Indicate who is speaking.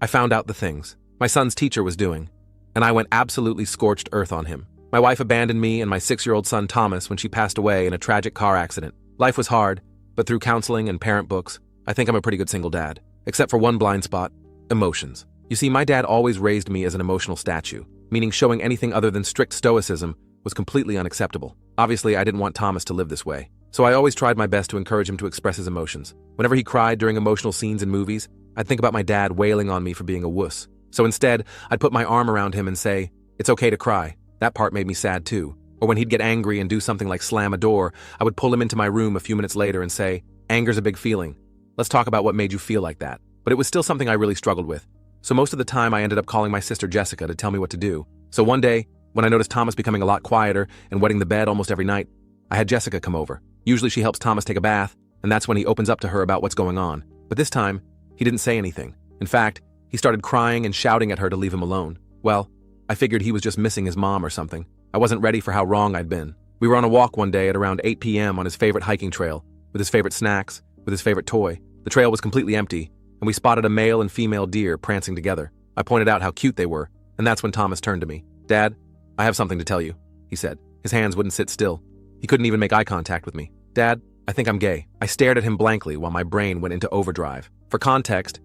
Speaker 1: I found out the things my son's teacher was doing, and I went absolutely scorched earth on him. My wife abandoned me and my 6-year-old son Thomas when she passed away in a tragic car accident. Life was hard, but through counseling and parent books, I think I'm a pretty good single dad. Except for one blind spot: emotions. You see, my dad always raised me as an emotional statue, meaning showing anything other than strict stoicism was completely unacceptable. Obviously, I didn't want Thomas to live this way, so I always tried my best to encourage him to express his emotions. Whenever he cried during emotional scenes in movies, I'd think about my dad wailing on me for being a wuss. So instead, I'd put my arm around him and say, "It's okay to cry." That part made me sad too. Or when he'd get angry and do something like slam a door, I would pull him into my room a few minutes later and say, "Anger's a big feeling. Let's talk about what made you feel like that." But it was still something I really struggled with. So most of the time I ended up calling my sister Jessica to tell me what to do. So one day, when I noticed Thomas becoming a lot quieter and wetting the bed almost every night, I had Jessica come over. Usually she helps Thomas take a bath, and that's when he opens up to her about what's going on. But this time, he didn't say anything. In fact, he started crying and shouting at her to leave him alone. Well, I figured he was just missing his mom or something. I wasn't ready for how wrong I'd been. We were on a walk one day at around 8 p.m. on his favorite hiking trail, with his favorite snacks, with his favorite toy. The trail was completely empty, and we spotted a male and female deer prancing together. I pointed out how cute they were, and that's when Thomas turned to me. "Dad, I have something to tell you," he said. His hands wouldn't sit still. He couldn't even make eye contact with me. "Dad, I think I'm gay." I stared at him blankly while my brain went into overdrive. For context,